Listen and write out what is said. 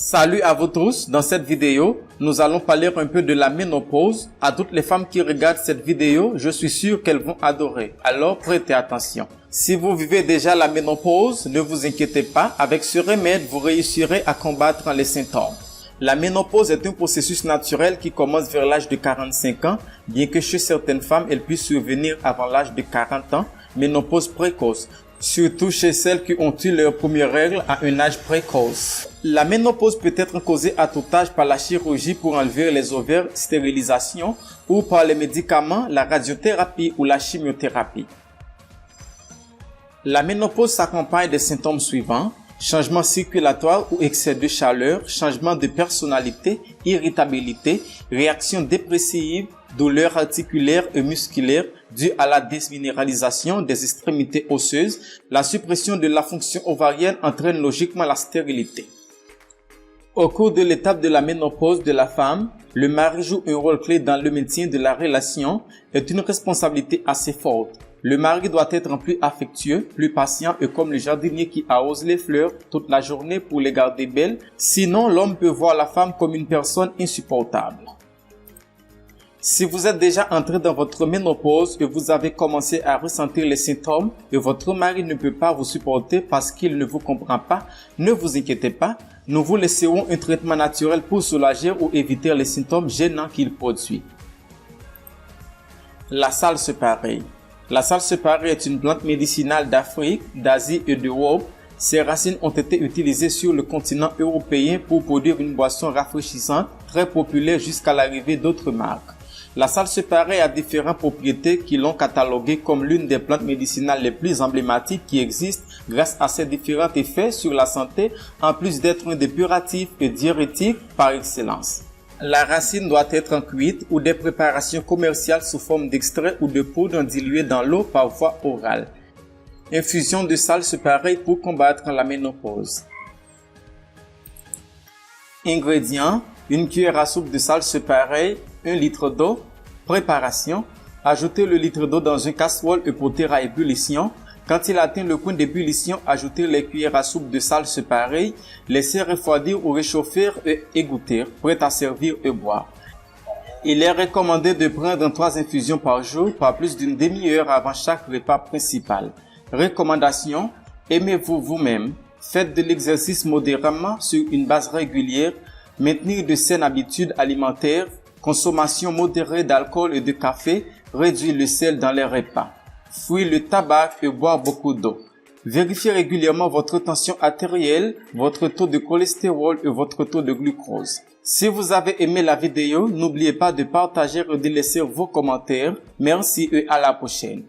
Salut à vous tous, dans cette vidéo, nous allons parler un peu de la ménopause. À toutes les femmes qui regardent cette vidéo, je suis sûr qu'elles vont adorer. Alors prêtez attention. Si vous vivez déjà la ménopause, ne vous inquiétez pas, avec ce remède, vous réussirez à combattre les symptômes. La ménopause est un processus naturel qui commence vers l'âge de 45 ans, bien que chez certaines femmes, elle puisse survenir avant l'âge de 40 ans, ménopause précoce. Surtout chez celles qui ont eu leurs premières règles à un âge précoce. La ménopause peut être causée à tout âge par la chirurgie pour enlever les ovaires, stérilisation, ou par les médicaments, la radiothérapie ou la chimiothérapie. La ménopause s'accompagne des symptômes suivants: changement circulatoire ou excès de chaleur, changement de personnalité, irritabilité, réaction dépressive, douleurs articulaires et musculaires dues à la désminéralisation des extrémités osseuses. La suppression de la fonction ovarienne entraîne logiquement la stérilité. Au cours de l'étape de la ménopause de la femme, le mari joue un rôle clé dans le maintien de la relation et est une responsabilité assez forte. Le mari doit être plus affectueux, plus patient et comme le jardinier qui arrose les fleurs toute la journée pour les garder belles. Sinon, l'homme peut voir la femme comme une personne insupportable. Si vous êtes déjà entré dans votre ménopause et vous avez commencé à ressentir les symptômes et votre mari ne peut pas vous supporter parce qu'il ne vous comprend pas, ne vous inquiétez pas, nous vous laisserons un traitement naturel pour soulager ou éviter les symptômes gênants qu'il produit. La salse-pareille. La salse-pareille est une plante médicinale d'Afrique, d'Asie et d'Europe. Ses racines ont été utilisées sur le continent européen pour produire une boisson rafraîchissante, très populaire jusqu'à l'arrivée d'autres marques. La salse-pareille a différentes propriétés qui l'ont cataloguée comme l'une des plantes médicinales les plus emblématiques qui existent grâce à ses différents effets sur la santé, en plus d'être un dépuratif et diurétique par excellence. La racine doit être cuite ou des préparations commerciales sous forme d'extrait ou de poudre diluée dans l'eau par voie orale. Infusion de salse-pareille pour combattre la ménopause. Ingrédients: une cuillère à soupe de salse-pareille, 1 litre d'eau. Préparation: ajoutez le litre d'eau dans une casserole et porter à ébullition. Quand il atteint le point d'ébullition, ajoutez les cuillères à soupe de salse-pareille, laissez refroidir ou réchauffer et égoutter, prêt à servir et boire. Il est recommandé de prendre 3 infusions par jour, pas plus d'une demi-heure avant chaque repas principal. Recommandation: aimez-vous vous-même, faites de l'exercice modérément sur une base régulière, maintenir de saines habitudes alimentaires, consommation modérée d'alcool et de café, réduire le sel dans les repas. Fuir le tabac et boire beaucoup d'eau. Vérifiez régulièrement votre tension artérielle, votre taux de cholestérol et votre taux de glucose. Si vous avez aimé la vidéo, n'oubliez pas de partager et de laisser vos commentaires. Merci et à la prochaine.